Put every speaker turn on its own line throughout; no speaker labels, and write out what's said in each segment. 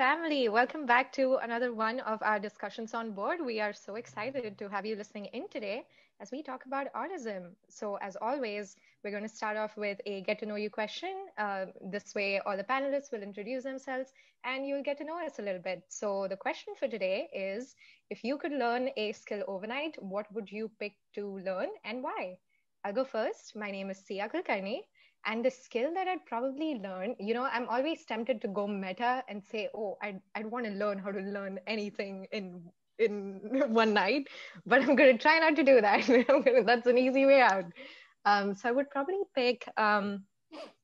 family. Welcome back to another one of our discussions on board. We are so excited to have you listening in today as we talk about autism. So, as always, we're going to start off with a get to know you question. This way, all the panelists will introduce themselves and you'll get to know us a little bit. So, the question for today is if you could learn a skill overnight, what would you pick to learn and why? I'll go first. My name is Sia Kulkarni. And the skill that I'd probably learn, I'm always tempted to go meta and say, oh, I'd want to learn how to learn anything in one night, but I'm going to try not to do that. That's an easy way out. So I would probably pick, I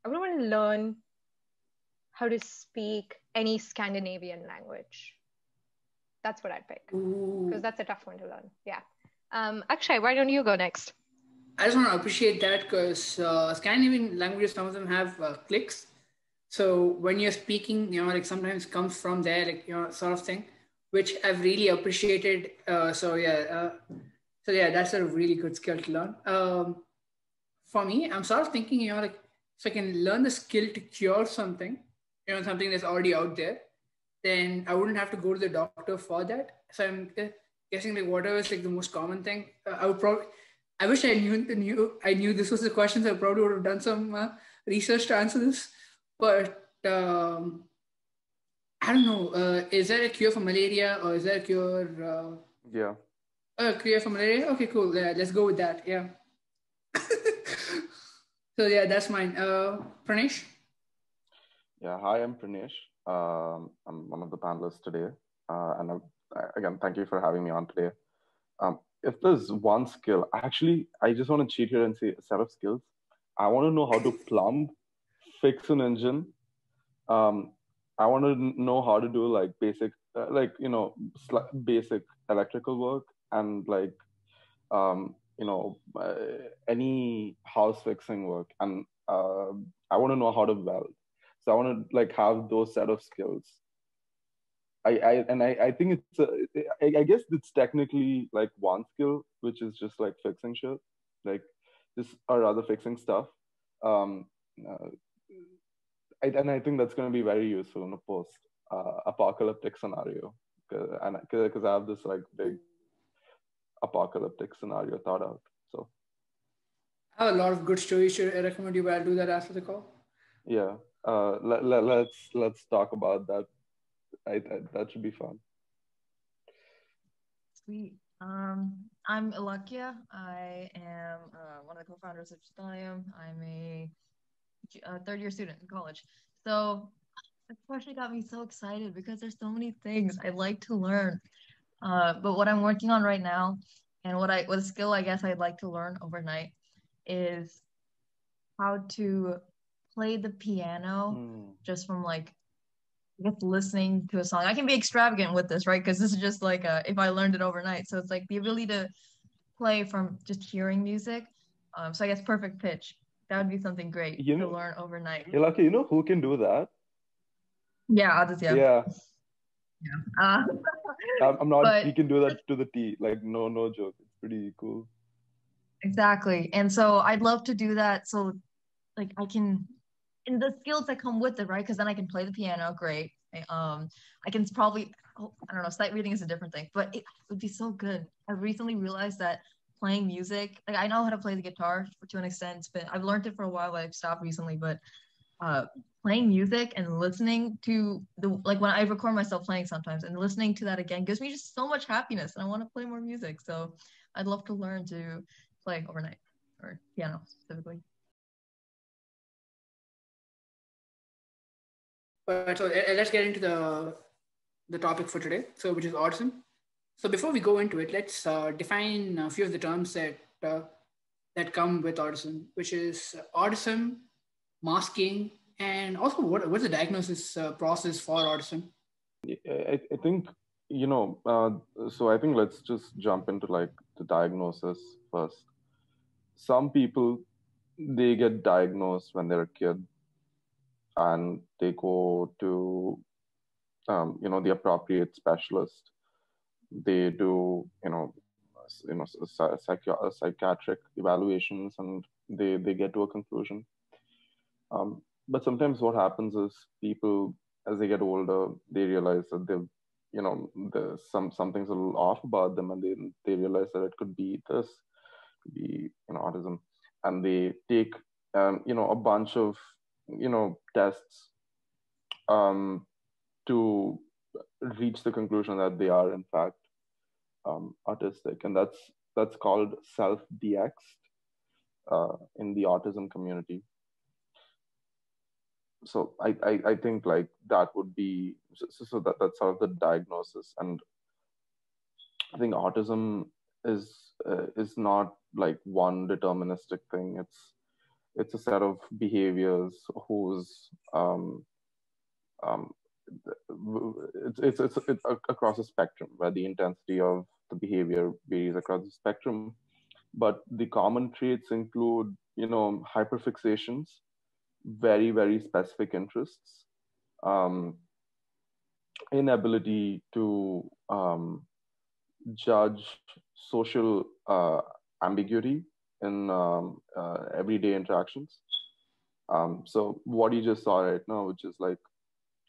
would want to learn how to speak any Scandinavian language. That's what I'd pick because that's a tough one to learn. Yeah. Akshay, why don't you go next?
I just want to appreciate that because Scandinavian languages, some of them have clicks. So when you're speaking, like sometimes comes from there, like, sort of thing, which I've really appreciated. So yeah, that's a really good skill to learn. For me, I'm sort of thinking, like if I can learn the skill to cure something, something that's already out there, then I wouldn't have to go to the doctor for that. So I'm guessing like whatever is like the most common thing, I wish I knew this was the question, so I probably would have done some research to answer this. But I don't know. Is there a cure for malaria, or is there a cure?
Yeah.
A cure for malaria? Okay, cool. Yeah, let's go with that. Yeah. So yeah, that's mine. Pranesh?
Yeah. Hi, I'm Pranesh. I'm one of the panelists today, and again, thank you for having me on today. If there's one skill, I just want to cheat here and say a set of skills. I want to know how to plumb, fix an engine. I want to know how to do like basic, basic electrical work and like, any house fixing work. And I want to know how to weld. So I want to like have those set of skills. I think I guess it's technically like one skill, which is just like fixing shit, like or rather fixing stuff. I think that's going to be very useful in a post apocalyptic scenario, because I have this like big apocalyptic scenario thought out. So
I have a lot of good stories to recommend you, but I'll do that after the call.
Yeah, let's talk about that. That should be fun.
Sweet. I'm Ilakkiya. I am one of the co-founders of Cittàlayam. I'm a third-year student in college. So this question got me so excited because there's so many things I'd like to learn. But what I'm working on right now, and what a skill I guess I'd like to learn overnight, is how to play the piano just from like, I guess, listening to a song. I can be extravagant with this, right? Because this is just like if I learned it overnight. So it's like the ability to play from just hearing music. So I guess perfect pitch. That would be something great to learn overnight.
Ilakkiya, you know who can do that?
Yeah, Aditya.
Yeah.
Yeah.
I'm not. He can do that to the T. Like no joke. It's pretty cool.
Exactly. And so I'd love to do that. So like I can, and the skills that come with it, right? Because then I can play the piano, great. I can probably, I don't know, sight reading is a different thing, but it would be so good. I recently realized that playing music, like I know how to play the guitar to an extent, but I've learned it for a while. I've stopped recently, but playing music and listening to like when I record myself playing sometimes and listening to that again gives me just so much happiness, and I want to play more music. So I'd love to learn to play overnight, or piano specifically.
So let's get into the topic for today, so which is autism. So before we go into it, let's define a few of the terms that come with autism, which is autism, masking, and also what's the diagnosis process for autism?
I think so I think let's just jump into like the diagnosis first. Some people, they get diagnosed when they're a kid, and they go to the appropriate specialist. They do psychiatric evaluations, and they get to a conclusion. But sometimes what happens is people as they get older, they realize that they've, there's something's a little off about them, and they realize that it could be this, could be, autism, and they take, a bunch of, tests, um, to reach the conclusion that they are in fact autistic, and that's called self-deexed in the autism community. So I think like that would be so that's sort of the diagnosis. And I think autism is not like one deterministic thing. It's a set of behaviors whose um, it's across a spectrum, where the intensity of the behavior varies across the spectrum. But the common traits include, hyperfixations, very, very specific interests, um, inability to judge social ambiguity in everyday interactions. So what you just saw right now, which is like,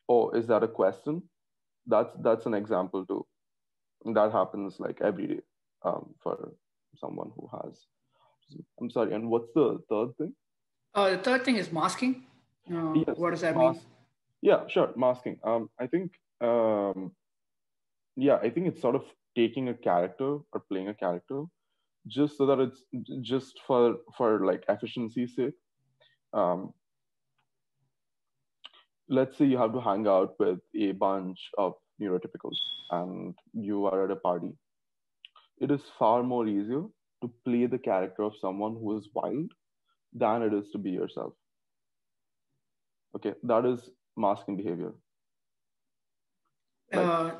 oh, is that a question? That's an example too. That happens like every day for someone who has. I'm sorry. And what's the third thing?
The third thing is masking.
Yes,
what does that mean?
Yeah, sure. Masking. I think it's sort of taking a character or playing a character just so that it's just for like efficiency's sake. Let's say you have to hang out with a bunch of neurotypicals and you are at a party. It is far more easier to play the character of someone who is wild than it is to be yourself. Okay, that is masking behavior. Like,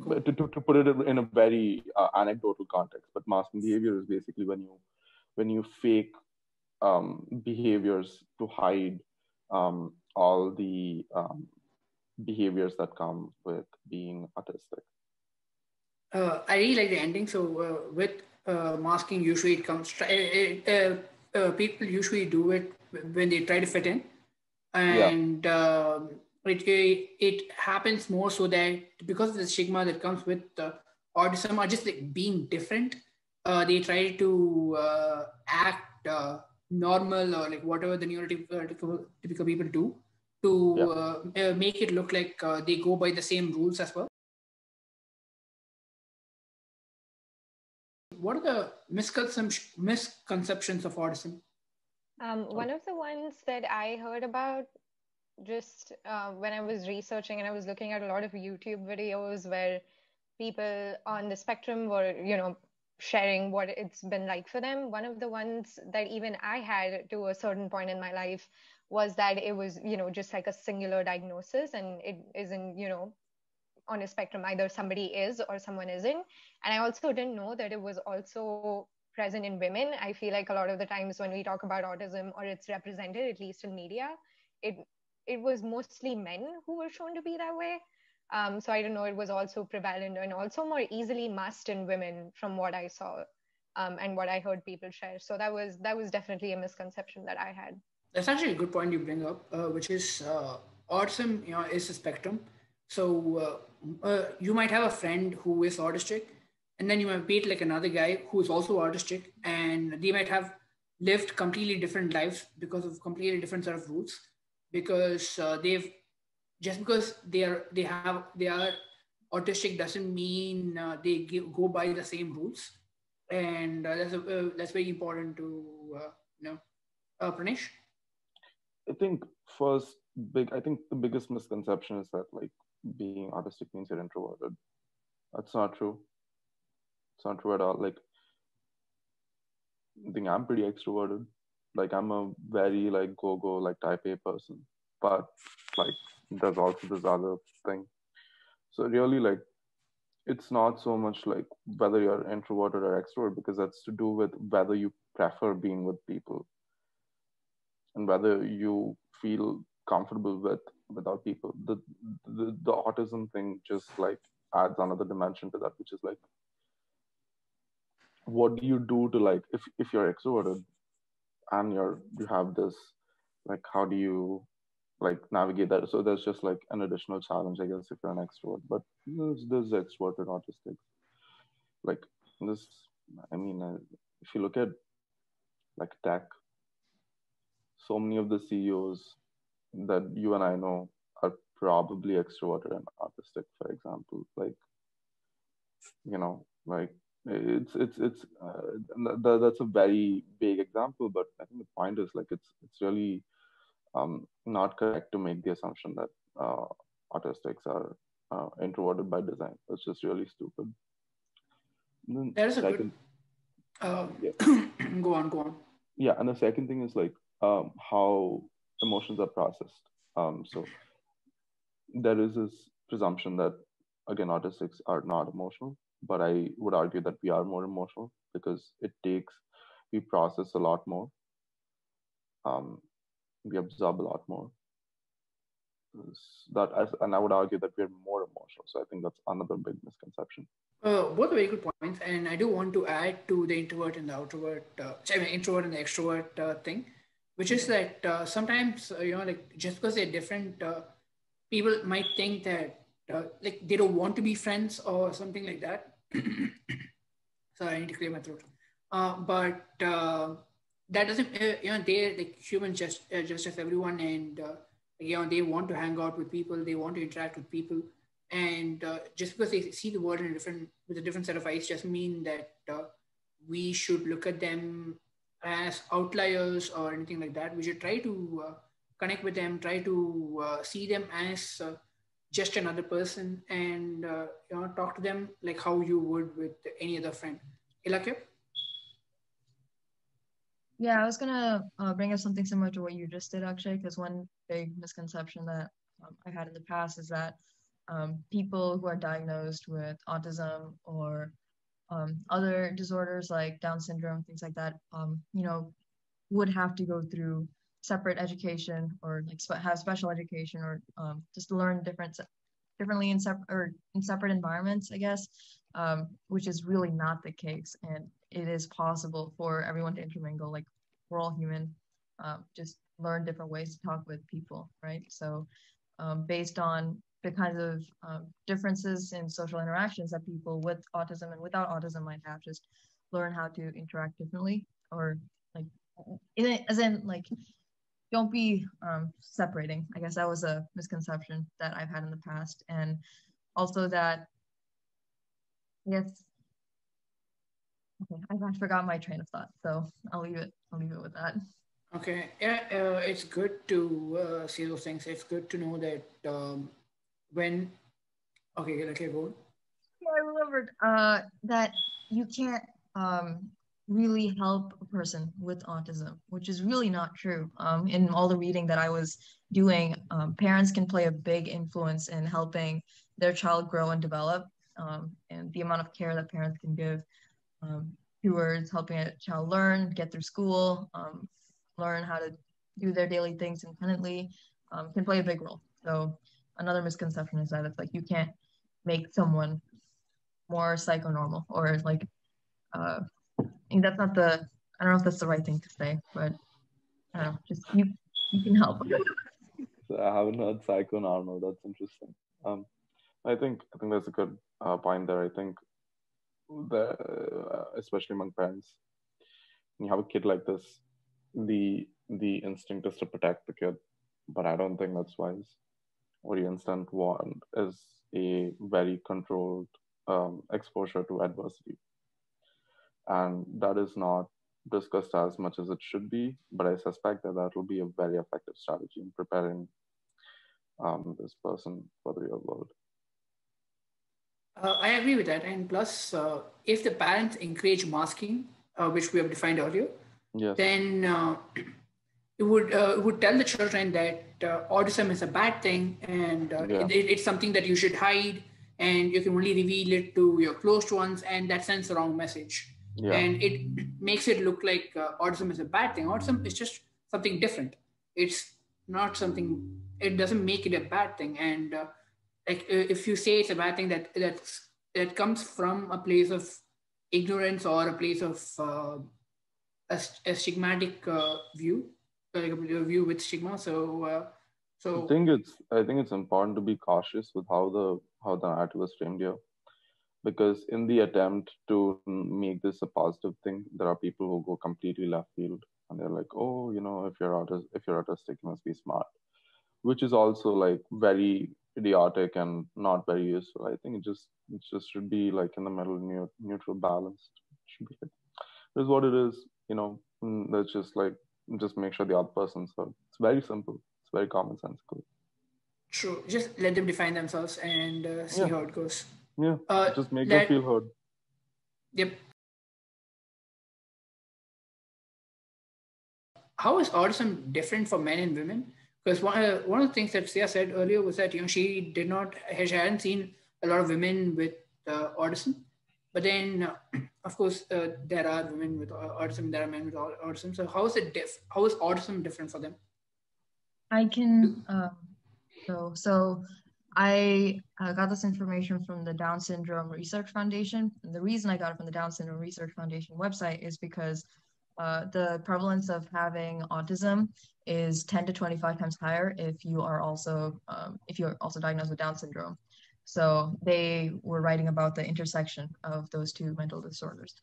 cool. to put it in a very anecdotal context, but masking behavior is basically when you fake behaviors to hide all the behaviors that come with being autistic.
I really like the ending. So with masking, usually it comes. People usually do it when they try to fit in, and it happens more so that because of the stigma that comes with autism or just like being different, they try to act normal or like whatever the neurotypical people do to make it look like they go by the same rules as well. What are the misconceptions of autism?
One of the ones that I heard about just when I was researching and I was looking at a lot of YouTube videos where people on the spectrum were, sharing what it's been like for them. One of the ones that even I had to a certain point in my life was that it was, just like a singular diagnosis and it isn't, on a spectrum. Either somebody is or someone isn't. And I also didn't know that it was also present in women. I feel like a lot of the times when we talk about autism or it's represented, at least in media, it it was mostly men who were shown to be that way. So I don't know, it was also prevalent and also more easily masked in women from what I saw and what I heard people share. So that was definitely a misconception that I had.
That's actually a good point you bring up, which is autism. Is a spectrum. So you might have a friend who is autistic, and then you might meet like another guy who is also autistic, and they might have lived completely different lives because of completely different set of rules. Because they've just because they are autistic doesn't mean go by the same rules, and that's very important to Pranesh.
I think the biggest misconception is that like being autistic means you're introverted. That's not true. It's not true at all. Like, I think I'm pretty extroverted. Like, I'm a very like go like type A person. But like, there's also this other thing. So really, like, it's not so much like whether you're introverted or extrovert, because that's to do with whether you prefer being with people and whether you feel comfortable without people. The autism thing just like adds another dimension to that, which is like, what do you do to like, if you're extroverted and you have this, like, how do you like navigate that. So there's just like an additional challenge, I guess, if you're an extrovert. But there's extroverted autistics. Like this, I mean, if you look at like tech, so many of the CEOs that you and I know are probably extroverted and autistic, for example. Like, like that's a very vague example, but I think the point is like it's really not correct to make the assumption that autistics are introverted by design. That's just really stupid.
That is a
second,
good.
Yeah.
Go on.
Yeah, and the second thing is like how emotions are processed. So there is this presumption that again autistics are not emotional, but I would argue that we are more emotional because we process a lot more, we absorb a lot more. And I would argue that we're more emotional. So I think that's another big misconception.
Both very good points, and I do want to add to the introvert and the outrovert, introvert and the extrovert thing, which is that sometimes like just because they're different, people might think that like they don't want to be friends or something like that. Sorry, I need to clear my throat. But that doesn't, they're like humans just as everyone, and they want to hang out with people, they want to interact with people, and just because they see the world with a different set of eyes, doesn't mean that we should look at them as outliers or anything like that. We should try to connect with them, try to see them as just another person, and talk to them like how you would with any other friend. Ilakkiya?
Yeah, I was gonna bring up something similar to what you just did, Akshay, because one big misconception that I had in the past is that people who are diagnosed with autism or other disorders like Down syndrome, things like that, would have to go through separate education or like have special education or just learn differently in separate environments, I guess, which is really not the case. And it is possible for everyone to intermingle. Like, we're all human, just learn different ways to talk with people, right? So based on the kinds of differences in social interactions that people with autism and without autism might have, just learn how to interact differently, or like don't be separating. I guess that was a misconception that I've had in the past. And also that, okay, I forgot my train of thought, so I'll leave it with that.
Okay, yeah, it's good to see those things. It's good to know that when, okay, go on.
Yeah, I remembered that you can't really help a person with autism, which is really not true. In all the reading that I was doing, parents can play a big influence in helping their child grow and develop, and the amount of care that parents can give towards helping a child learn, get through school, learn how to do their daily things independently, can play a big role. So another misconception is that it's like you can't make someone more psychonormal, or like that's not the, I don't know if that's the right thing to say, but I don't know, just you can help.
So I haven't heard psychonormal. That's interesting. I think that's a good point there. I think especially among parents, when you have a kid like this, the instinct is to protect the kid, but I don't think that's wise. What you instinct want is a very controlled exposure to adversity, and that is not discussed as much as it should be. But I suspect that will be a very effective strategy in preparing this person for the real world.
I agree with that. And plus, if the parents encourage masking, which we have defined earlier,
yes,
then it would tell the children that autism is a bad thing, and it's something that you should hide, and you can only reveal it to your close ones, and that sends the wrong message. Yeah. And it makes it look like autism is a bad thing. Autism is just something different. It's not something. It doesn't make it a bad thing. And like if you say it's a bad thing, that comes from a place of ignorance or a place of a stigmatic view, like a view with stigma. So So
I think it's important to be cautious with how the narrative is framed here, because in the attempt to make this a positive thing, there are people who go completely left field, and they're like, oh, you know, if you're autistic, you must be smart, which is also like very idiotic and not very useful. I think it just should be like in the middle, neutral, balanced. It should be like, here's what it is, you know. Let's just make sure the other person's heard. It's very simple. It's very commonsensical.
true. Just let them define themselves and see
Yeah,
how it goes.
yeah. Just make them
Let
feel heard.
Yep. How is autism different for men and women? Because one of the things that Sia said earlier was that she hadn't seen a lot of women with autism, but then of course there are women with autism, there are men with autism. So how is autism different for them?
I can so I got this information from the Down Syndrome Research Foundation. And the reason I got it from the Down Syndrome Research Foundation website is because the prevalence of having autism is 10 to 25 times higher if you're also diagnosed with Down syndrome. So they were writing about the intersection of those two mental disorders.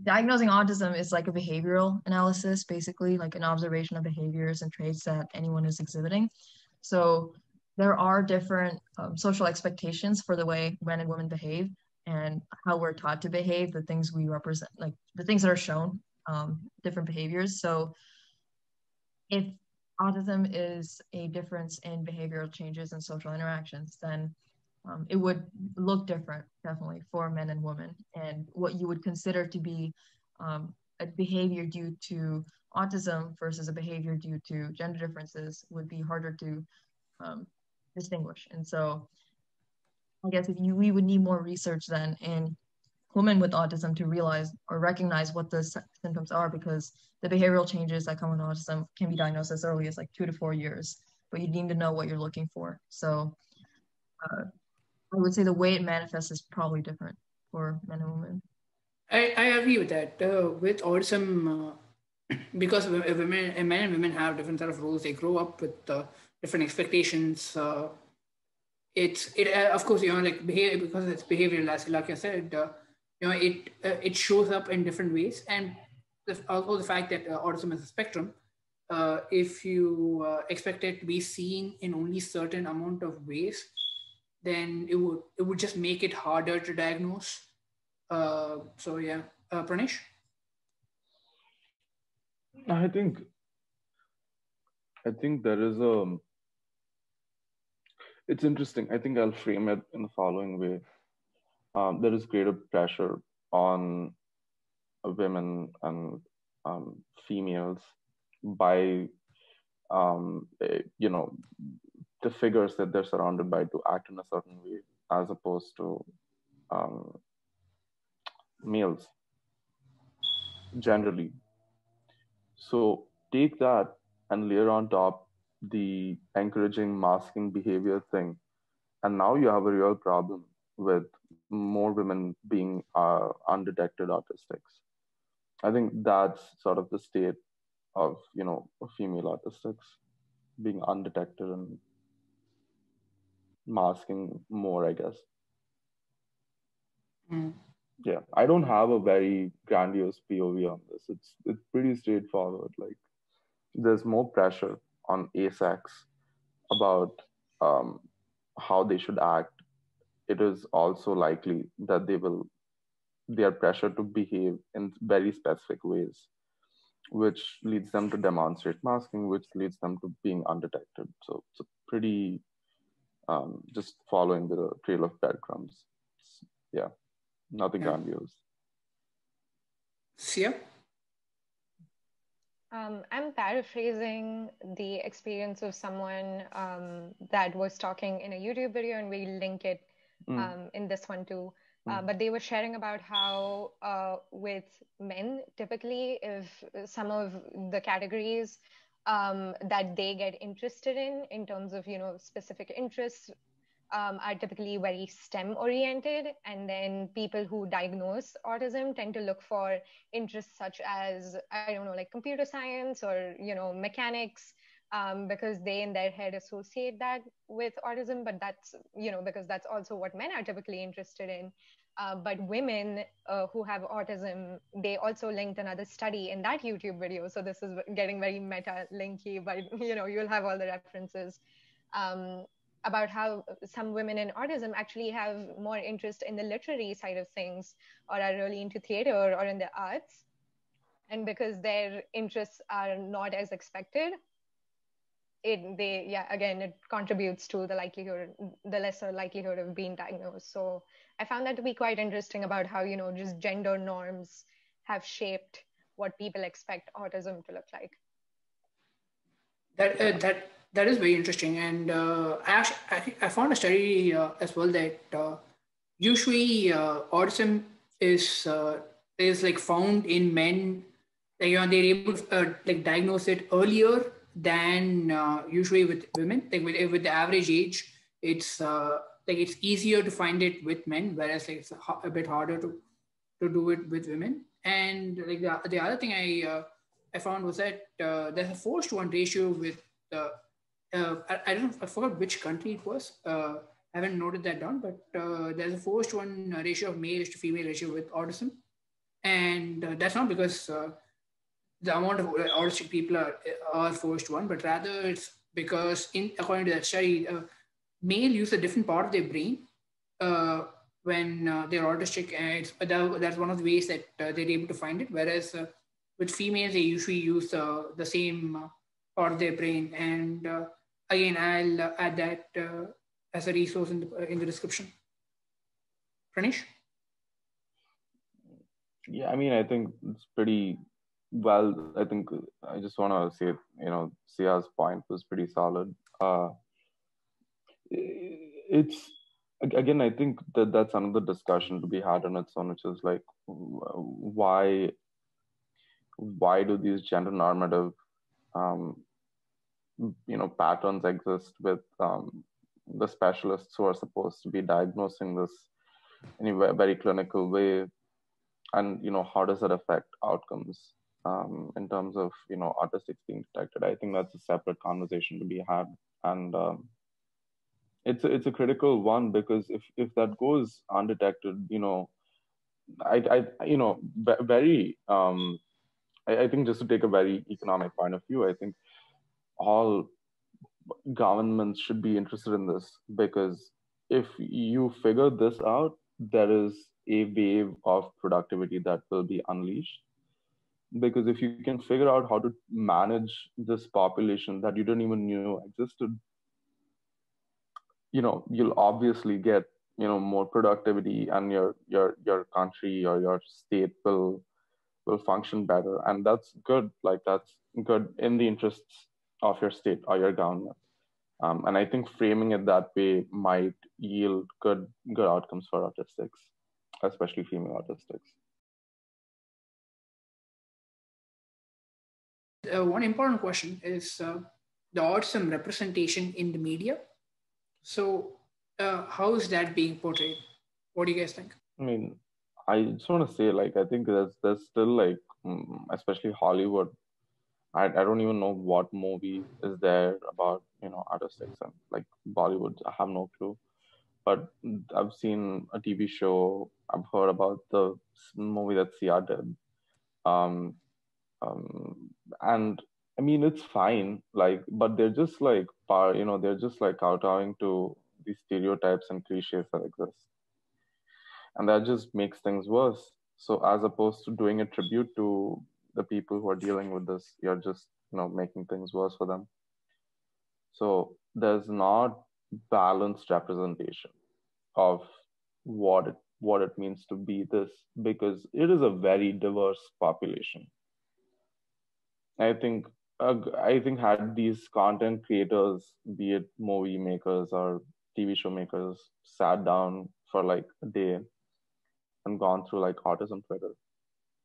Diagnosing autism is like a behavioral analysis, basically, like an observation of behaviors and traits that anyone is exhibiting. So there are different social expectations for the way men and women behave and how we're taught to behave, the things we represent, like the things that are shown, different behaviors. So if autism is a difference in behavioral changes and social interactions, then it would look different, definitely, for men and women. And what you would consider to be a behavior due to autism versus a behavior due to gender differences would be harder to distinguish. And so I guess we would need more research then in women with autism to realize or recognize what the symptoms are, because the behavioral changes that come with autism can be diagnosed as early as like 2 to 4 years, but you need to know what you're looking for. So I would say the way it manifests is probably different for men and women.
I agree with that. With autism, because men and women have different set of roles, they grow up with different expectations. Of course, like behavior, because it's behavioral, as Ilakkiya said. It shows up in different ways, and also the fact that autism is a spectrum. If you expect it to be seen in only certain amount of ways, then it would just make it harder to diagnose. So yeah, Pranesh.
I think there is a. It's interesting. I think I'll frame it in the following way. There is greater pressure on women and females by you know, the figures that they're surrounded by to act in a certain way, as opposed to um, males generally. So take that and layer on top the encouraging masking behavior thing, and now you have a real problem with more women being undetected autistics. I think that's sort of the state of, you know, female autistics being undetected and masking more, I guess.
Mm.
Yeah, I don't have a very grandiose POV on this. It's pretty straightforward. Like, there's more pressure on ASACs about um, how they should act. It is also likely that they are pressured to behave in very specific ways, which leads them to demonstrate masking, which leads them to being undetected. So it's a pretty just following the trail of breadcrumbs. Yeah, nothing
Yeah.
grandiose.
Sia.
I'm paraphrasing the experience of someone that was talking in a YouTube video, and we'll link it in this one too. But they were sharing about how with men, typically, if some of the categories that they get interested in terms of, specific interests, are typically very STEM oriented, and then people who diagnose autism tend to look for interests such as, I don't know, like computer science or mechanics, because they in their head associate that with autism. But that's because that's also what men are typically interested in. But women who have autism, they also linked another study in that YouTube video. So this is getting very meta linky, but you'll have all the references. Um, about how some women in autism actually have more interest in the literary side of things, or are really into theater or in the arts. And because their interests are not as expected, it contributes to the lesser likelihood of being diagnosed. So I found that to be quite interesting about how just gender norms have shaped what people expect autism to look like.
That is very interesting, and I found a study as well that usually autism is like found in men. Like, they're able to like diagnose it earlier than usually with women. Like with the average age, it's like it's easier to find it with men, whereas like it's a bit harder to do it with women. And like the other thing I found was that there's a 4:1 ratio with I don't know, I forgot which country it was. I haven't noted that down, but there's a 4:1 ratio of male to female ratio with autism. And that's not because the amount of autistic people are 4:1, but rather it's because according to that study, male use a different part of their brain when they're autistic, and that's one of the ways that they're able to find it. Whereas with females, they usually use the same part of their brain. And again, I'll add that as a resource in the description. Pranesh?
Yeah, I mean, I think it's pretty well. I think I just want to say, Sia's point was pretty solid. It's again, I think that's another discussion to be had on its own, which is like, why do these gender normative patterns exist with the specialists who are supposed to be diagnosing this in a very clinical way, and how does that affect outcomes in terms of autistics being detected? I think that's a separate conversation to be had, and it's a critical one, because if that goes undetected, very I think, just to take a very economic point of view, I think all governments should be interested in this, because if you figure this out, there is a wave of productivity that will be unleashed. Because if you can figure out how to manage this population that you didn't even know existed, you'll obviously get more productivity, and your country or your state will function better, and that's good. Like, that's good in the interests of your state or your government. And I think framing it that way might yield good outcomes for autistics, especially female autistics.
One important question is the autism representation in the media. So how is that being portrayed? What do you guys think?
I mean, I just want to say, like, I think there's still, like, especially Hollywood. I don't even know what movie is there about autistics, and like Bollywood. I have no clue. But I've seen a TV show. I've heard about the movie that Sia did. And I mean, it's fine. Like, but they're just like they're just like kowtowing to these stereotypes and cliches that exist, and that just makes things worse. So as opposed to doing a tribute to the people who are dealing with this, you're just making things worse for them. So there's not balanced representation of what it means to be this, because it is a very diverse population. I think had these content creators, be it movie makers or TV show makers, sat down for like a day and gone through like autism Twitter,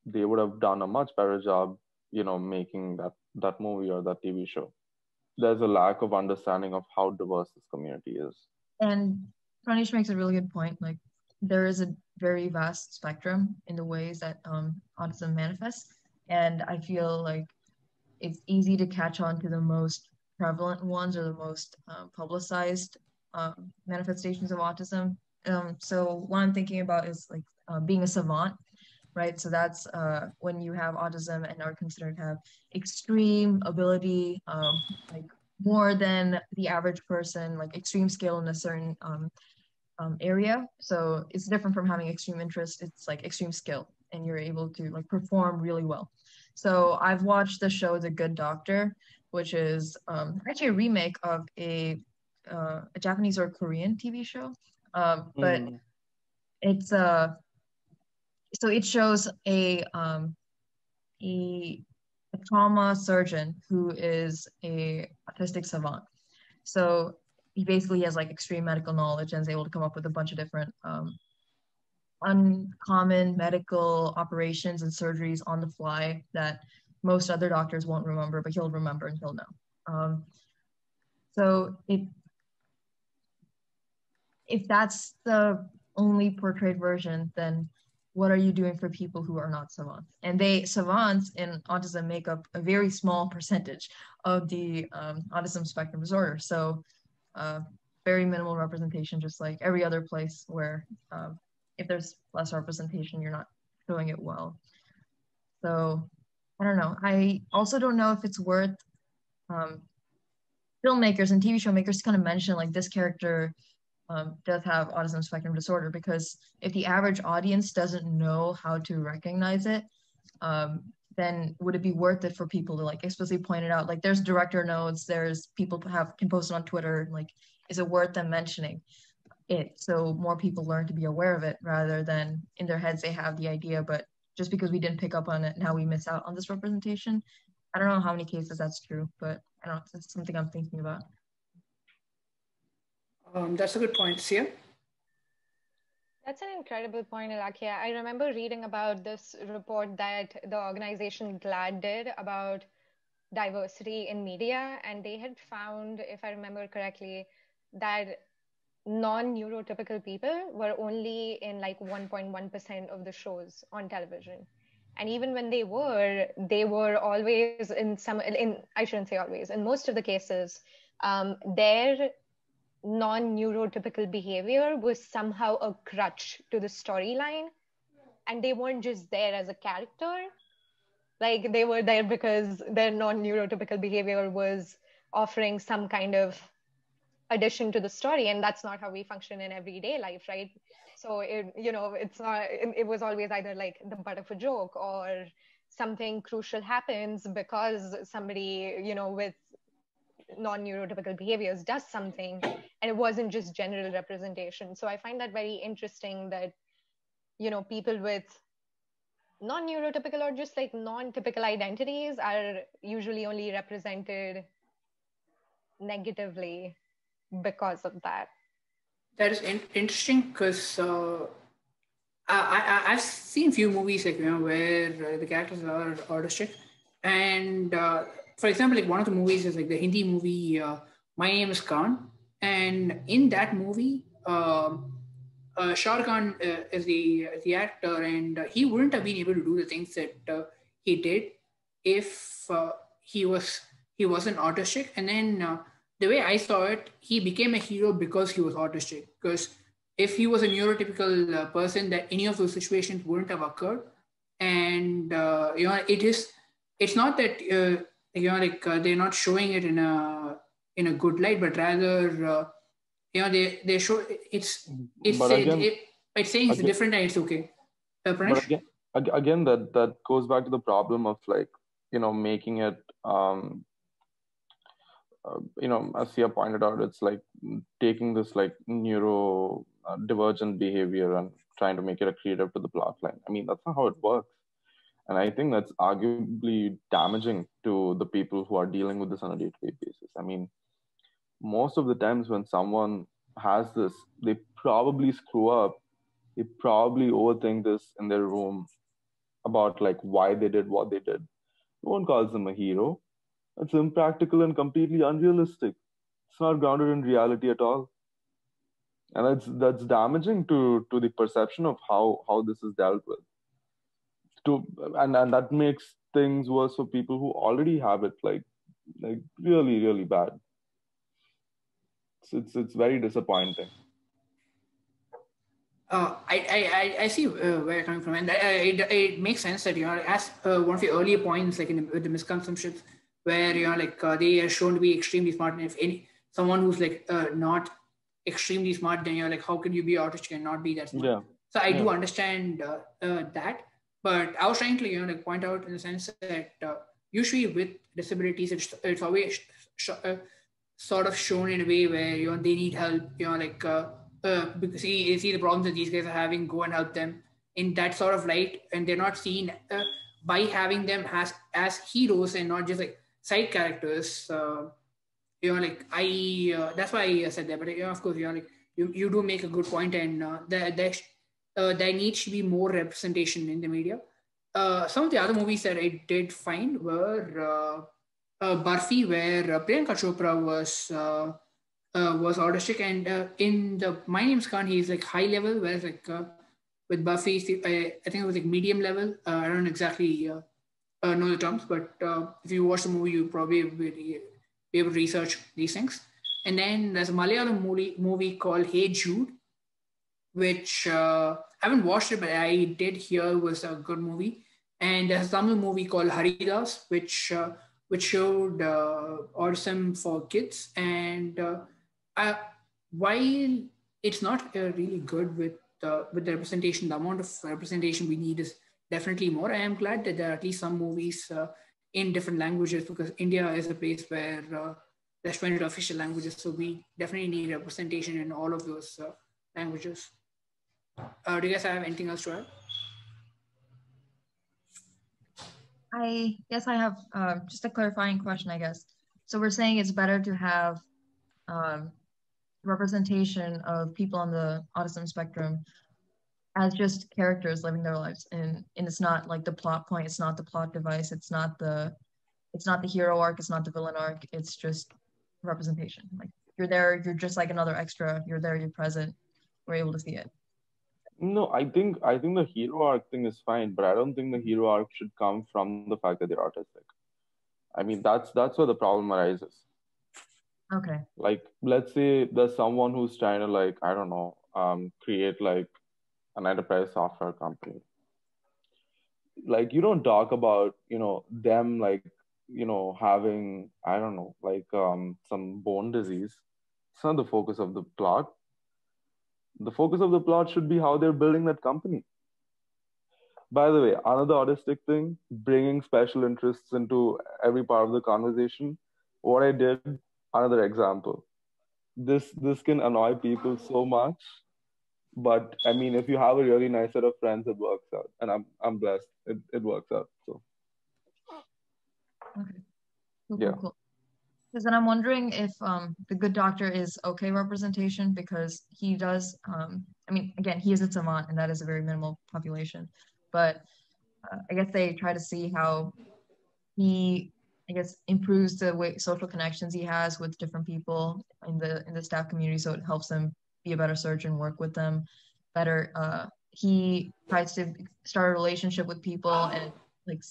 they would have done a much better job, making that movie or that TV show. There's a lack of understanding of how diverse this community is.
And Pranesh makes a really good point. Like, there is a very vast spectrum in the ways that autism manifests, and I feel like it's easy to catch on to the most prevalent ones or the most publicized manifestations of autism. So what I'm thinking about is like being a savant, right? So that's when you have autism and are considered to have extreme ability, like more than the average person, like extreme skill in a certain area. So it's different from having extreme interest. It's like extreme skill, and you're able to like perform really well. So I've watched the show The Good Doctor, which is actually a remake of a Japanese or Korean TV show. But it's so it shows a trauma surgeon who is a autistic savant. So he basically has like extreme medical knowledge and is able to come up with a bunch of different uncommon medical operations and surgeries on the fly that most other doctors won't remember, but he'll remember and he'll know. So if that's the only portrayed version, then what are you doing for people who are not savants? And savants in autism make up a very small percentage of the autism spectrum disorder. So very minimal representation, just like every other place where if there's less representation, you're not doing it well. So I don't know. I also don't know if it's worth filmmakers and TV show makers to kind of mention like this character does have autism spectrum disorder, because if the average audience doesn't know how to recognize it, then would it be worth it for people to like explicitly point it out? Like there's director notes, there's people can post it on Twitter. Like, is it worth them mentioning it so more people learn to be aware of it, rather than in their heads they have the idea, but just because we didn't pick up on it, now we miss out on this representation. I don't know how many cases that's true, but I don't know, it's something I'm thinking about.
That's a good point. Sia?
That's an incredible point, Ilakkiya. I remember reading about this report that the organization GLAD did about diversity in media, and they had found, if I remember correctly, that non-neurotypical people were only in like 1.1% of the shows on television. And even when they were always I shouldn't say always, in most of the cases, their non-neurotypical behavior was somehow a crutch to the storyline. And they weren't just there as a character. Like they were there because their non-neurotypical behavior was offering some kind of addition to the story. And that's not how we function in everyday life, right? So it was always either like the butt of a joke, or something crucial happens because somebody, with non-neurotypical behaviors does something, and it wasn't just general representation. So I find that very interesting that, people with non-neurotypical or just like non-typical identities are usually only represented negatively because of that.
That is interesting because I've seen a few movies like where the characters are autistic, and for example, like one of the movies is like the Hindi movie My Name Is Khan, and in that movie, Shah Rukh Khan is the actor, and he wouldn't have been able to do the things that he did if he wasn't autistic. And then the way I saw it, he became a hero because he was autistic. Because if he was a neurotypical person, that any of those situations wouldn't have occurred. And it's not that they're not showing it in a good light, but rather they show it's saying it's different and it's okay. Pranesh?
But again, that goes back to the problem of like making it as Sia pointed out, it's like taking this like neuro divergent behavior and trying to make it accretive to the plot line. I mean, that's not how it works. And I think that's arguably damaging to the people who are dealing with this on a day-to-day basis. I mean, most of the times when someone has this, they probably screw up. They probably overthink this in their room about like why they did what they did. No one calls them a hero. It's impractical and completely unrealistic. It's not grounded in reality at all. and that's damaging to the perception of how this is dealt with. To and that makes things worse for people who already have it like really really bad. It's very disappointing.
I see where you're coming from, and it makes sense that as one of your earlier points, like with the misconceptions, where they are shown to be extremely smart, and if someone who's like not extremely smart, then how can you be autistic and not be that smart?
Yeah.
So I do
Yeah.
understand that, but I was trying to point out in the sense that usually with disabilities, it's always sort of shown in a way where they need help, because you see the problems that these guys are having, go and help them in that sort of light, and they're not seen by having them as heroes and not just like side characters. That's why I said that. But of course, you do make a good point, and there needs to be more representation in the media. Some of the other movies that I did find were Barfi, where Priyanka Chopra was autistic, and in the My Name's Khan, he's like high level, whereas with Buffy, I think it was like medium level. I don't exactly know the terms, but if you watch the movie, you probably will be able to research these things. And then there's a Malayalam movie called Hey Jude, which I haven't watched it, but I did hear was a good movie. And there's a Tamil movie called Haridas, which showed autism for kids. And while it's not really good with the representation, the amount of representation we need is definitely more. I am glad that there are at least some movies in different languages, because India is a place where there's 20 official languages, so we definitely need representation in all of those languages. Do you guys have anything else to add?
I guess I have just a clarifying question, I guess. So we're saying it's better to have representation of people on the autism spectrum as just characters living their lives, and it's not like the plot point, it's not the plot device, it's not the hero arc, it's not the villain arc, it's just representation. Like you're there, you're just like another extra, you're there, you're present, we're able to see it.
No, I think the hero arc thing is fine, but I don't think the hero arc should come from the fact that they're autistic. I mean, that's where the problem arises.
Okay.
Like, let's say there's someone who's trying to I don't know, create like an enterprise software company. Like, you don't talk about them having, I don't know, some bone disease. It's not the focus of the plot. The focus of the plot should be how they're building that company. By the way, another autistic thing, bringing special interests into every part of the conversation. What I did, another example. This can annoy people so much, but I mean, if you have a really nice set of friends, it works out, and I'm blessed. It works out. So.
Okay. Cool,
Yeah.
cool. Because then I'm wondering if the Good Doctor is okay representation, because he does. I mean, again, he is a savant, and that is a very minimal population. But I guess they try to see how he, I guess, improves the way social connections he has with different people in the staff community, so it helps him be a better surgeon, work with them better. He tries to start a relationship with people, and like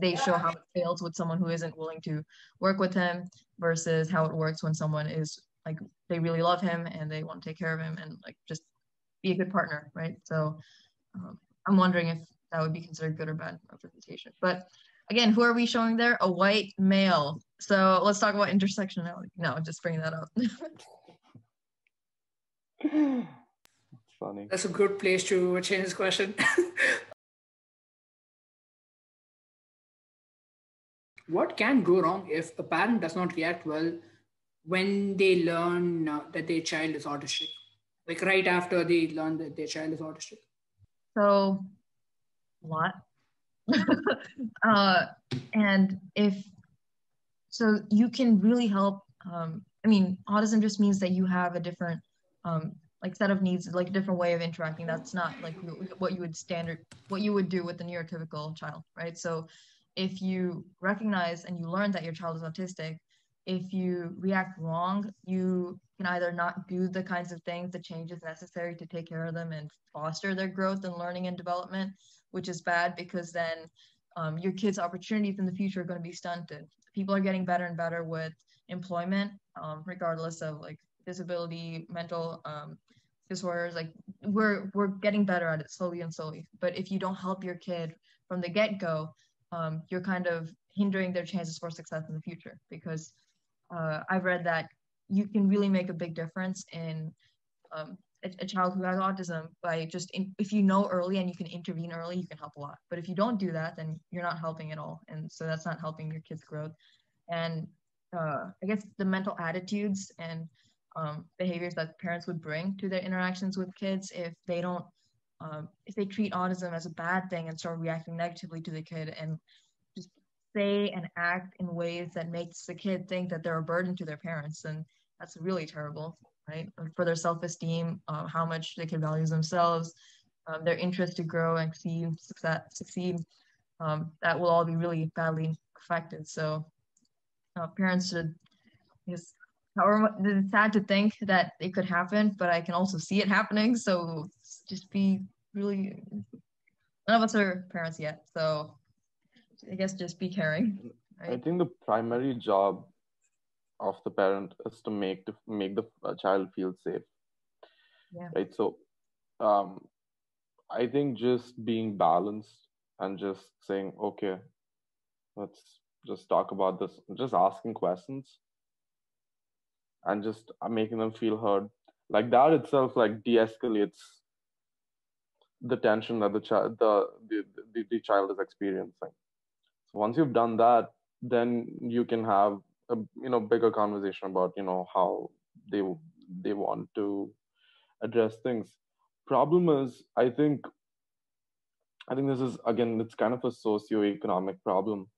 they show how it fails with someone who isn't willing to work with him versus how it works when someone is like they really love him and they want to take care of him and like just be a good partner, right? So I'm wondering if that would be considered good or bad representation. But again, who are we showing there? A white male. So let's talk about intersectionality. No, just bringing that up.
It's funny.
That's a good place to change this question. What can go wrong if a parent does not react well when they learn that their child is autistic? Like right after they learn that their child is autistic?
So, a lot. And so you can really help. I mean, autism just means that you have a different like set of needs, like a different way of interacting. That's not like what you would do with a neurotypical child, right? So if you recognize and you learn that your child is autistic, if you react wrong, you can either not do the kinds of things, the changes necessary to take care of them and foster their growth and learning and development, which is bad because then your kids' opportunities in the future are going to be stunted. People are getting better and better with employment, regardless of like disability, mental disorders. Like we're getting better at it slowly and slowly. But if you don't help your kid from the get-go, you're kind of hindering their chances for success in the future, because I've read that you can really make a big difference in a child who has autism by just if you know early and you can intervene early, you can help a lot. But if you don't do that, then you're not helping at all, and so that's not helping your kids' growth. And I guess the mental attitudes and behaviors that parents would bring to their interactions with kids if they don't if they treat autism as a bad thing and start reacting negatively to the kid and just say and act in ways that makes the kid think that they're a burden to their parents, then that's really terrible, right? For their self-esteem, how much the kid values themselves, their interest to grow and succeed, that will all be really badly affected. So parents should just, however, it's sad to think that it could happen, but I can also see it happening. So just be really, none of us are parents yet. So I guess just be caring. Right?
I think the primary job of the parent is to make the child feel safe.
Yeah.
Right. So I think just being balanced and just saying, okay, let's just talk about this, just asking questions and just making them feel heard, like that itself like de-escalates the tension that the child is experiencing. So once you've done that, then you can have a bigger conversation about how they want to address things. Problem is, I think this is, again, it's kind of a socio-economic problem,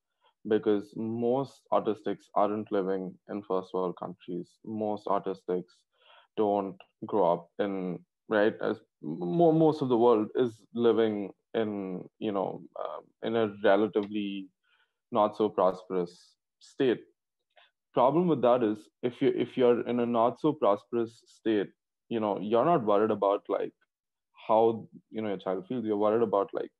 because most autistics aren't living in first world countries. Most autistics don't grow up in, right, as most of the world is living in in a relatively not so prosperous state. Problem with that is, if you're in a not so prosperous state, you're not worried about like how your child feels. You're worried about like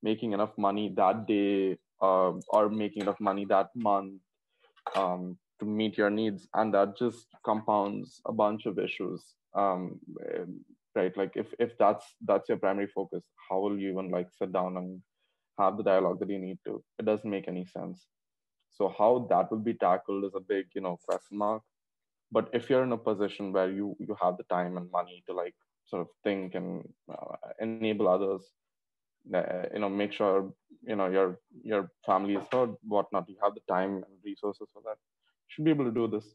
making enough money that day, or making enough money that month, to meet your needs, and that just compounds a bunch of issues. Right, like if that's your primary focus, how will you even like sit down and have the dialogue that you need to? It doesn't make any sense. So how that will be tackled is a big question mark. But if you're in a position where you have the time and money to like sort of think and enable others, make sure your family is heard, whatnot, you have the time and resources for that, you should be able to do this.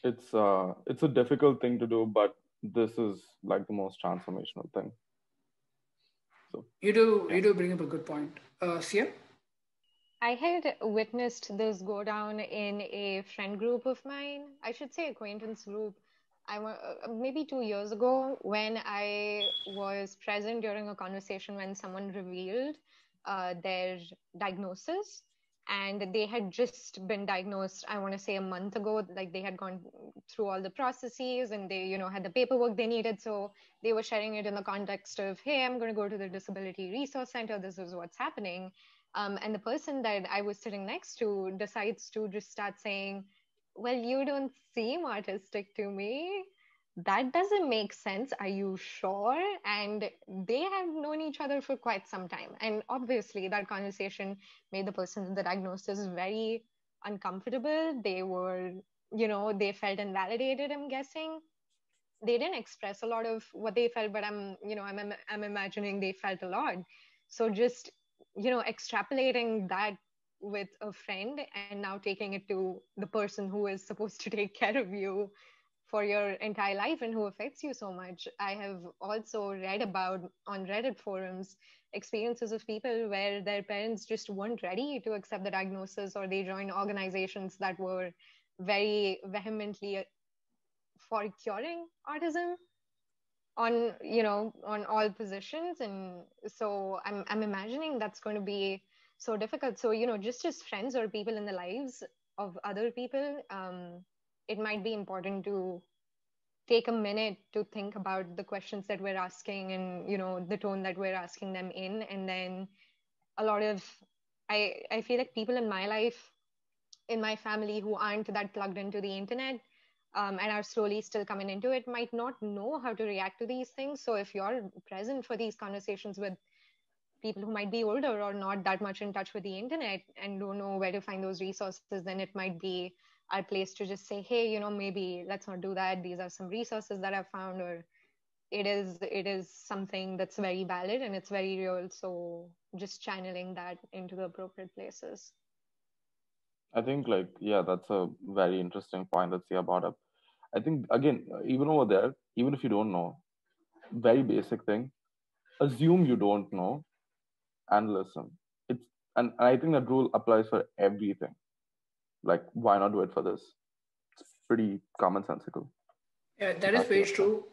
It's a difficult thing to do, but this is like the most transformational thing. So
you do bring up a good point. Sia?
I had witnessed this go down in a friend group of mine. I should say acquaintance group. Maybe 2 years ago, when I was present during a conversation when someone revealed their diagnosis, and they had just been diagnosed, I want to say a month ago. Like they had gone through all the processes and they, had the paperwork they needed. So they were sharing it in the context of, hey, I'm going to go to the Disability Resource Center. This is what's happening. And the person that I was sitting next to decides to just start saying, well, you don't seem autistic to me. That doesn't make sense. Are you sure? And they have known each other for quite some time. And obviously, that conversation made the person with the diagnosis very uncomfortable. They were, they felt invalidated, I'm guessing. They didn't express a lot of what they felt, but I'm imagining they felt a lot. So just extrapolating that with a friend and now taking it to the person who is supposed to take care of you for your entire life and who affects you so much. I have also read about on Reddit forums experiences of people where their parents just weren't ready to accept the diagnosis, or they joined organizations that were very vehemently for curing autism on all positions. And so I'm imagining that's going to be so difficult. So just as friends or people in the lives of other people, it might be important to take a minute to think about the questions that we're asking, and the tone that we're asking them in. And then a lot of I feel like people in my life, in my family, who aren't that plugged into the internet, and are slowly still coming into it, might not know how to react to these things. So if you're present for these conversations with people who might be older or not that much in touch with the internet and don't know where to find those resources, then it might be our place to just say, hey, maybe let's not do that. These are some resources that I've found, or it is something that's very valid and it's very real. So just channeling that into the appropriate places.
I think, like, yeah, that's a very interesting point that Sia brought up. I think, again, even over there, even if you don't know, very basic thing, assume you don't know and listen. It's and I think that rule applies for everything. Like, why not do it for this? It's pretty commonsensical.
Yeah, that is
Back to
very
your stuff.
true.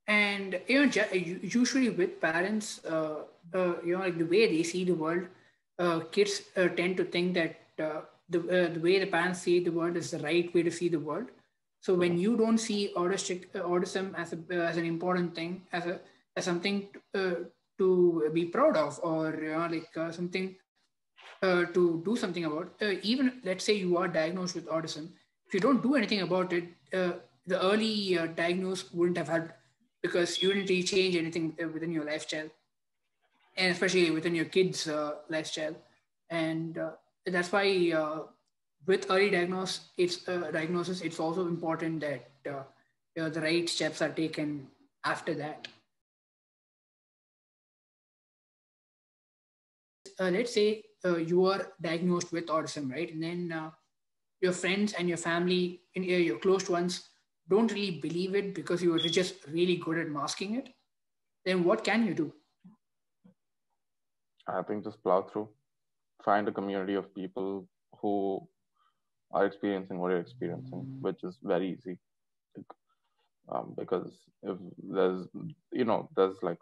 And usually with parents, like the way they see the world, kids tend to think that the way the parents see the world is the right way to see the world. So when
Mhm.
you don't see autism as as an important thing, as something to be proud of, or something to do something about. Even let's say you are diagnosed with autism, if you don't do anything about it, the early diagnose wouldn't have helped because you didn't really change anything within your lifestyle, and especially within your kids' lifestyle. And that's why with early diagnosis, it's also important that the right steps are taken after that. Let's say you are diagnosed with autism, right? And then your friends and your family and your close ones don't really believe it because you are just really good at masking it, then what can you do?
I think just plow through, find a community of people who are experiencing what you're experiencing, which is very easy. Like, because if there's, there's like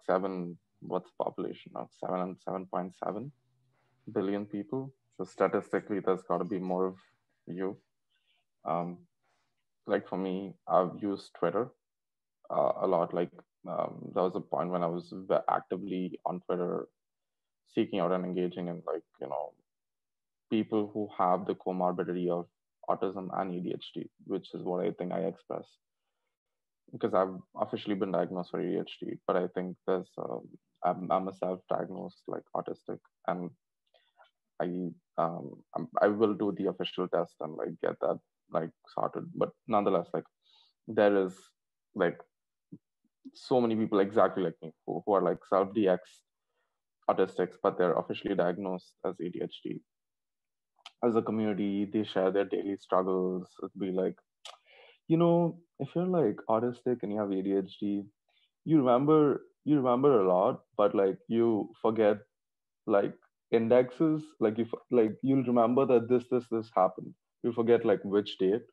what's the population now? 7.7 billion people. So statistically, there's got to be more of you. Um, like for me, I've used Twitter a lot. Like there was a point when I was actively on Twitter, seeking out and engaging in, like, people who have the comorbidity of autism and ADHD, which is what I think I express, because I've officially been diagnosed for ADHD, but I think I'm a self-diagnosed like autistic, and I will do the official test and like get that like sorted. But nonetheless, like there is like so many people exactly like me who are like self-DX autistics, but they're officially diagnosed as ADHD. As a community, they share their daily struggles. It'd be like, if you're like autistic and you have ADHD, you remember a lot, but like you forget like indexes. Like like you'll remember that this happened. You forget like which date,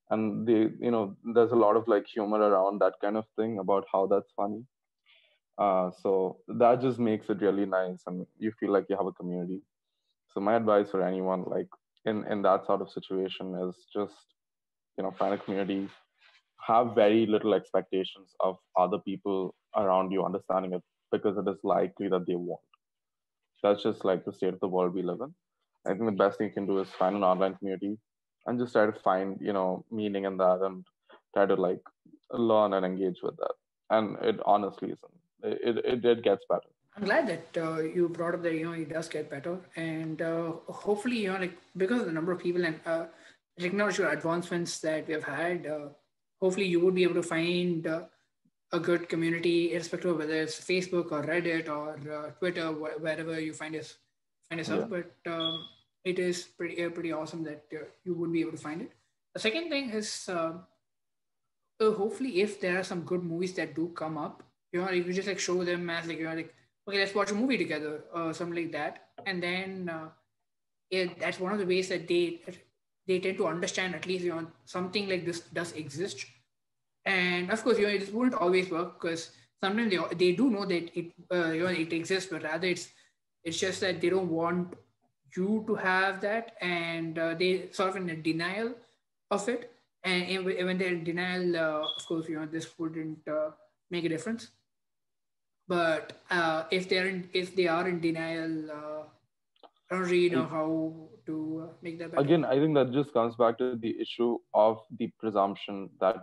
and there's a lot of like humor around that kind of thing about how that's funny. So that just makes it really nice, and you feel like you have a community. So my advice for anyone like in that sort of situation is just find a community, have very little expectations of other people around you understanding it, because it is likely that they won't. That's just like the state of the world we live in. I think the best thing you can do is find an online community and just try to find meaning in that, and try to like learn and engage with that. And it honestly isn't. It gets better.
I'm glad that you brought up that it does get better, and hopefully like because of the number of people and technological advancements that we have had, hopefully you would be able to find a good community, irrespective of whether it's Facebook or Reddit or Twitter, wherever you find yourself.
Yeah.
But it is pretty awesome that you would be able to find it. The second thing is hopefully if there are some good movies that do come up, you could just like show them as like like okay, let's watch a movie together or something like that, and then that's one of the ways that they tend to understand at least something like this does exist. And of course, it wouldn't always work because sometimes they do know that it exists, but rather it's just that they don't want you to have that, and they sort of in a denial of it. And when they're in denial, of course, this wouldn't make a difference. But if they are in denial, I don't really know how to make that better.
Again, I think that just comes back to the issue of the presumption that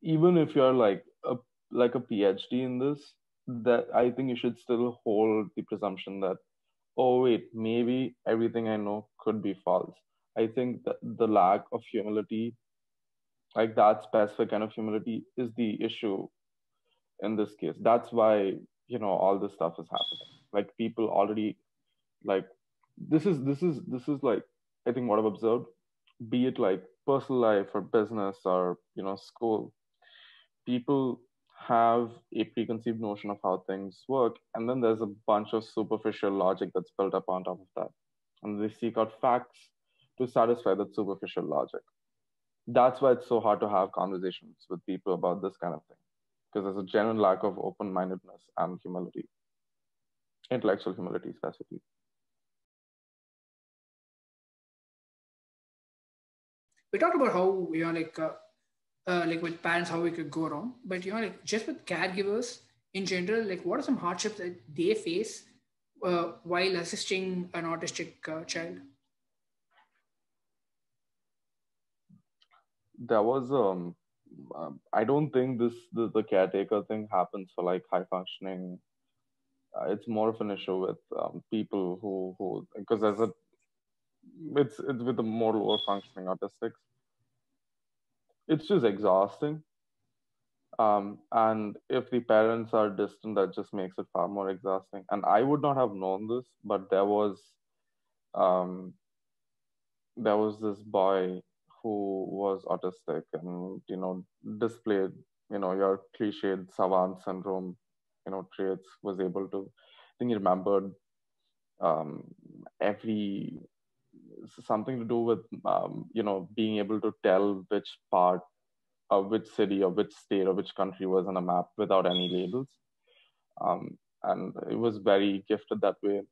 even if you're like a PhD in this, that I think you should still hold the presumption that, oh wait, maybe everything I know could be false. I think that the lack of humility, like that specific kind of humility, is the issue in this case. That's why all this stuff is happening. Like people already, like this is like, I think what I've observed, be it like personal life or business or school, people have a preconceived notion of how things work, and then there's a bunch of superficial logic that's built up on top of that, and they seek out facts to satisfy that superficial logic. That's why it's so hard to have conversations with people about this kind of thing, because there's a genuine lack of open-mindedness and humility, intellectual humility specifically.
We talked about how like with parents, how we could go wrong, but like just with caregivers in general, like what are some hardships that they face while assisting an autistic child?
There was I don't think the caretaker thing happens for like high functioning. It's more of an issue with people who because it's with the more lower functioning autistics. It's just exhausting. And if the parents are distant, that just makes it far more exhausting. And I would not have known this, but there was this boy who was autistic and displayed your cliched savant syndrome traits. Was able to, I think he remembered every something to do with being able to tell which part of which city or which state or which country was on a map without any labels. And it was very gifted that way,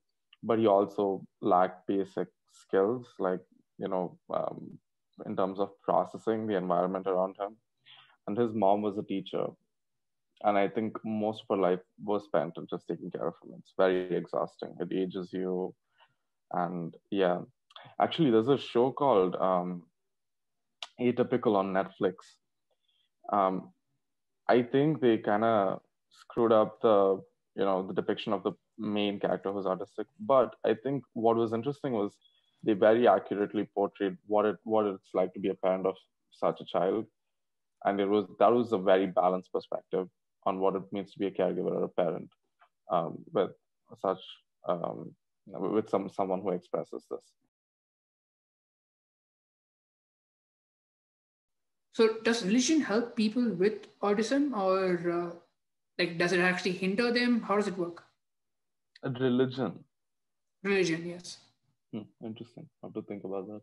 but he also lacked basic skills like in terms of processing the environment around him. And his mom was a teacher, and I think most of her life was spent in just taking care of him. It's very exhausting. It ages you. And yeah, actually there's a show called Atypical on Netflix. I think they kind of screwed up the the depiction of the main character who's autistic, but I think what was interesting was they very accurately portrayed what it's like to be a parent of such a child, and that was a very balanced perspective on what it means to be a caregiver or a parent with such with someone who expresses this.
So does religion help people with autism, or like does it actually hinder them? How does it work?
Religion.
Religion, yes.
Interesting. I have to think about that.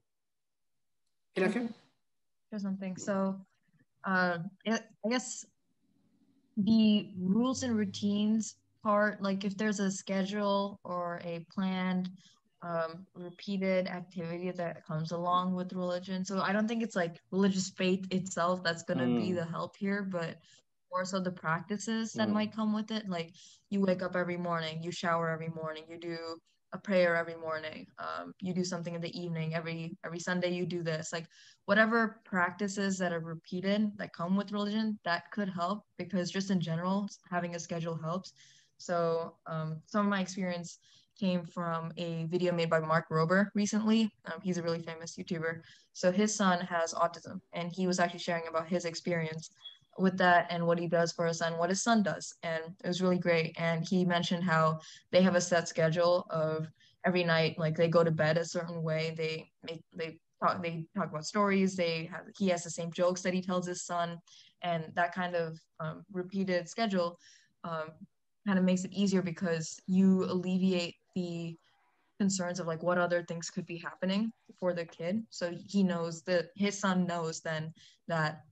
Ilakkiya?
Or something. So, I guess the rules and routines part, like if there's a schedule or a planned repeated activity that comes along with religion. So I don't think it's like religious faith itself that's going to be the help here, but more so the practices that might come with it. Like you wake up every morning, you shower every morning, you do a prayer every morning, you do something in the evening, every Sunday you do this. Like whatever practices that are repeated that come with religion, that could help, because just in general having a schedule helps. So some of my experience came from a video made by Mark Rober recently. He's a really famous YouTuber. So his son has autism, and he was actually sharing about his experience with that and what he does for his son, what his son does. And it was really great. And he mentioned how they have a set schedule of every night, like they go to bed a certain way. They talk about stories. He has the same jokes that he tells his son, and that kind of repeated schedule kind of makes it easier, because you alleviate the concerns of like what other things could be happening for the kid. So he knows that his son knows then that,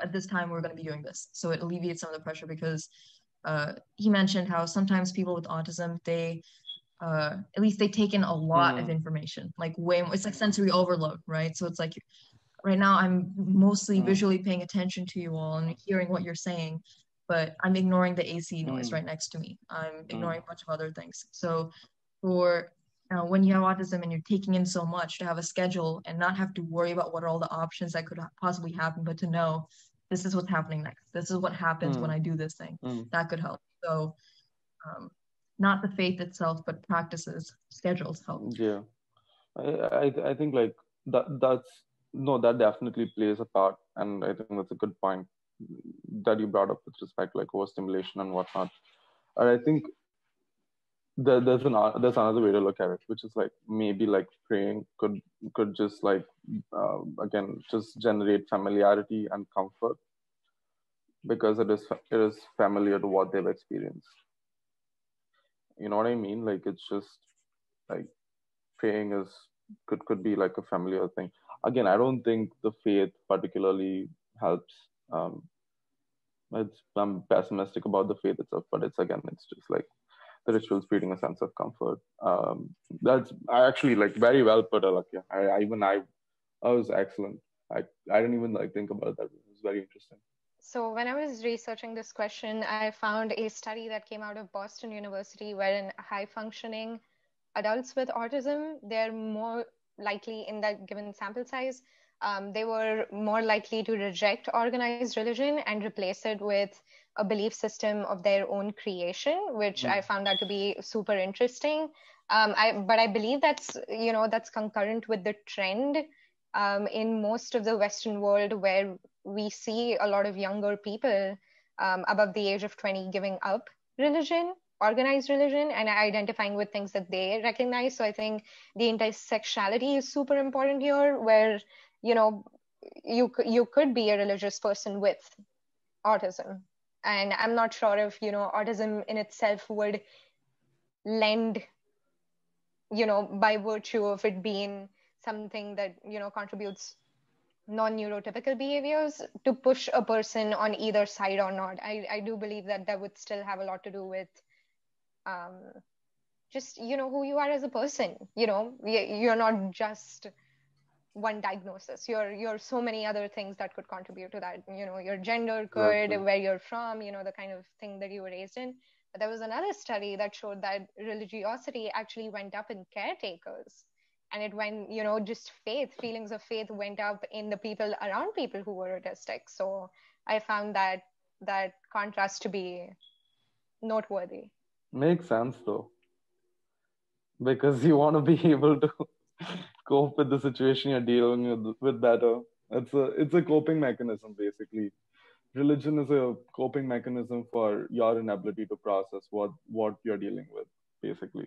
at this time we're going to be doing this. So it alleviates some of the pressure, because he mentioned how sometimes people with autism, they at least they take in a lot of information, like it's like sensory overload, right? So it's like right now I'm mostly visually paying attention to you all and hearing what you're saying, but I'm ignoring the AC noise right next to me. I'm ignoring a bunch of other things. So for when you have autism and you're taking in so much, to have a schedule and not have to worry about what are all the options that could possibly happen, but to know this is what's happening next. This is what happens when I do this thing. That could help. So not the faith itself, but practices, schedules help.
Yeah, I think like that definitely plays a part, and I think that's a good point that you brought up with respect like overstimulation and whatnot. And I think there's another way to look at it, which is like maybe like praying could just like again just generate familiarity and comfort because it is familiar to what they've experienced. You know what I mean? Like it's just like praying could be like a familiar thing. Again, I don't think the faith particularly helps. I'm pessimistic about the faith itself, but it's just like the rituals creating a sense of comfort. That's I actually like very well put, Ilakkiya. I was excellent. I didn't even like think about that. It was very interesting.
So when I was researching this question, I found a study that came out of Boston University wherein high functioning adults with autism, they're more likely in that given sample size, they were more likely to reject organized religion and replace it with a belief system of their own creation, which I found that to be super interesting. But I believe that's concurrent with the trend in most of the Western world where we see a lot of younger people above the age of 20 giving up religion, organized religion, and identifying with things that they recognize. So I think the intersectionality is super important here, where you know you could be a religious person with autism, and I'm not sure if autism in itself would lend, by virtue of it being something that contributes non-neurotypical behaviors, to push a person on either side or not. I do believe that that would still have a lot to do with um, just who you are as a person. You're not just one diagnosis. You're so many other things that could contribute to that. Your gender could,
Exactly.
where you're from, the kind of thing that you were raised in. But there was another study that showed that religiosity actually went up in caretakers, and it went, just feelings of faith went up in the people around people who were autistic. So I found that contrast to be noteworthy.
Makes sense though, because you want to be able to cope with the situation you're dealing with better. It's a coping mechanism basically. Religion is a coping mechanism for your inability to process what you're dealing with, basically.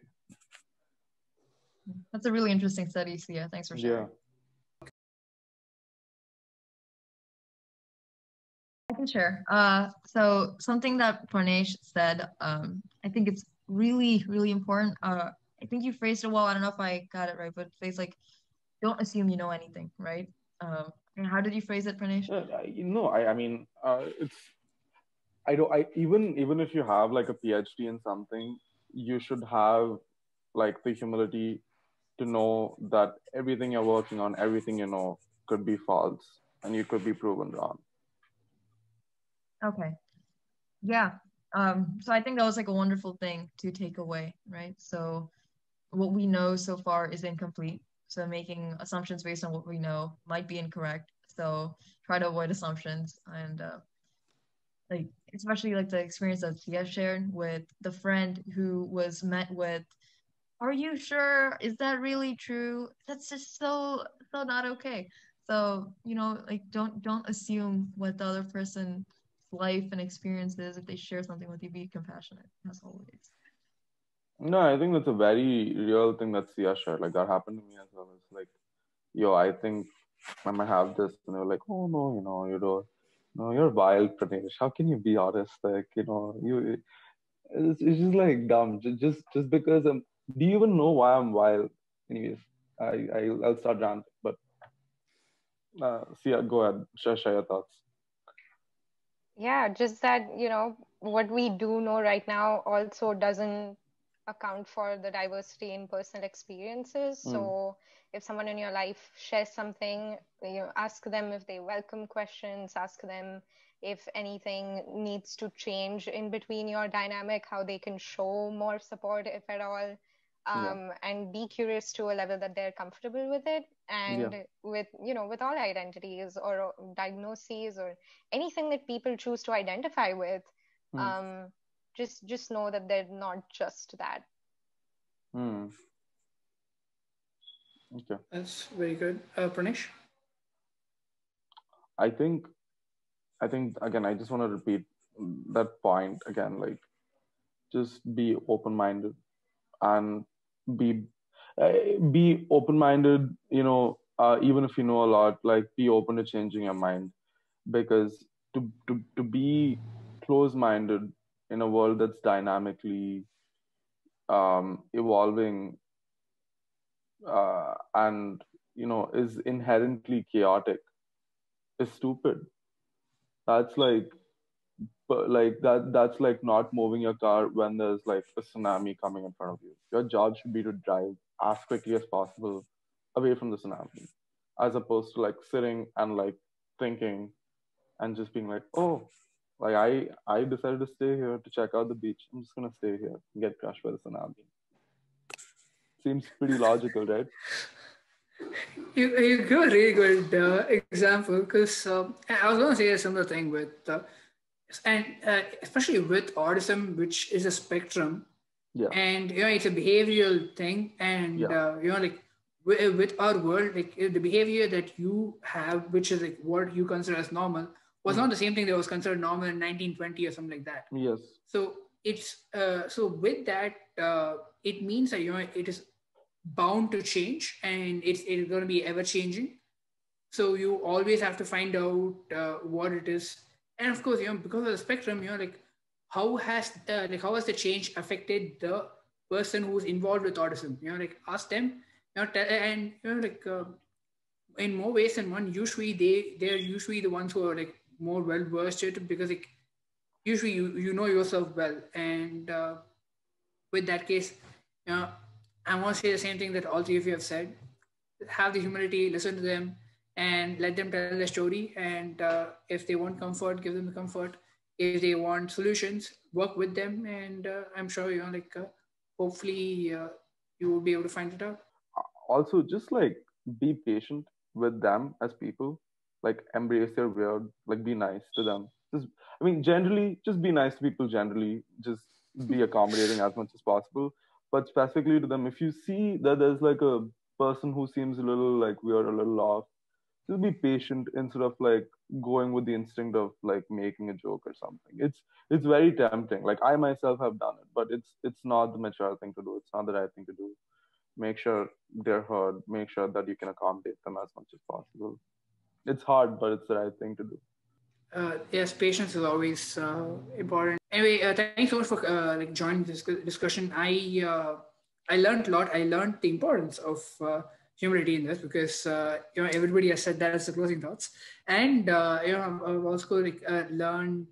That's a really interesting study, Sia. Thanks for sharing.
Yeah.
I can share. So something that Pranesh said, I think it's really, really important. I think you phrased it well. I don't know if I got it right, but it's like, don't assume you know anything, right? And how did you phrase it, Pranesh?
I mean, it's I don't I even if you have like a PhD in something, you should have like the humility to know that everything you're working on, everything you know, could be false and you could be proven wrong.
Okay. Yeah. So I think that was like a wonderful thing to take away, right? So what we know so far is incomplete. So making assumptions based on what we know might be incorrect. So try to avoid assumptions and like especially like the experience that Tia shared with the friend who was met with, "Are you sure? Is that really true?" That's just so not okay. So like don't assume what the other person's life and experience is. If they share something with you, be compassionate as always.
No, I think that's a very real thing that Sia shared. Like that happened to me as well. It's like, yo, I think I might have this, and they're like, oh no, you don't. No, you're wild, Pranesh. How can you be autistic? It's just like dumb. Just because I'm. Do you even know why I'm wild? Anyways, I'll start ranting. But Sia, go ahead. Share your thoughts.
Yeah, just that, what we do know right now also doesn't account for the diversity in personal experiences.
Mm.
So if someone in your life shares something, ask them if they welcome questions, ask them if anything needs to change in between your dynamic, how they can show more support, if at all. And be curious to a level that they're comfortable with it. And with all identities or diagnoses or anything that people choose to identify with, just know that they're not just that.
Okay.
That's very good. Pranesh?
I think again, I just want to repeat that point again, like just be open-minded and be open-minded, even if you know a lot, like be open to changing your mind, because to be close-minded in a world that's dynamically evolving and is inherently chaotic is stupid. That's like that's like not moving your car when there's like a tsunami coming in front of you. Your job should be to drive as quickly as possible away from the tsunami, as opposed to like sitting and like thinking and just being like, oh, like I decided to stay here to check out the beach. I'm just gonna stay here and get crushed by the tsunami. Seems pretty logical, right?
You give a really good example, because I was going to say a similar thing with, and especially with autism, which is a spectrum, and it's a behavioral thing, and like with our world, like the behavior that you have, which is like what you consider as normal, was not the same thing that was considered normal in 1920 or something like that.
Yes.
So it's so with that, it means that it is bound to change, and it's going to be ever changing. So you always have to find out what it is, and of course, because of the spectrum, like how has the change affected the person who's involved with autism? Like ask them, and in more ways than one. Usually, they're usually the ones who are like more well versed in it, because like usually you know yourself well, and with that case, I want to say the same thing that all three of you have said. Have the humility, listen to them, and let them tell their story. And if they want comfort, give them the comfort. If they want solutions, work with them. And I'm sure, hopefully you will be able to find it out.
Also, just like be patient with them as people. Like embrace their weird. Like be nice to them. Generally, just be nice to people. Generally, just be accommodating as much as possible. But specifically to them, if you see that there's like a person who seems a little like weird, a little off, just be patient instead of like going with the instinct of like making a joke or something. It's very tempting. Like I myself have done it, but it's not the mature thing to do. It's not the right thing to do. Make sure they're heard. Make sure that you can accommodate them as much as possible. It's hard, but it's the right thing to do.
Yes, patience is always important. Anyway, thanks so much for like joining this discussion. I learned a lot. I learned the importance of humility in this, because everybody has said that as the closing thoughts, and I've also like learned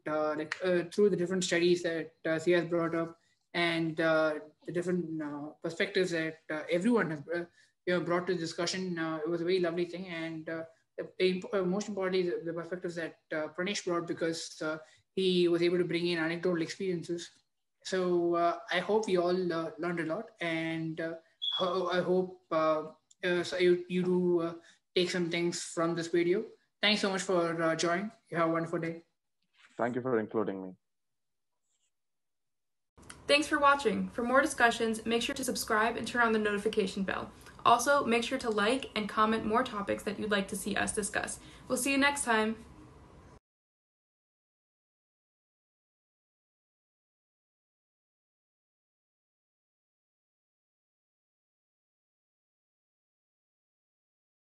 through the different studies that Thea has brought up, and the different perspectives that everyone has brought to the discussion. It was a very lovely thing, and most importantly, the perspectives that Pranesh brought, because he was able to bring in anecdotal experiences. So I hope we all learned a lot, and I hope so you do take some things from this video. Thanks so much for joining. You have a wonderful day.
Thank you for including me.
Thanks for watching. For more discussions, make sure to subscribe and turn on the notification bell. Also, make sure to like and comment more topics that you'd like to see us discuss. We'll see you next time.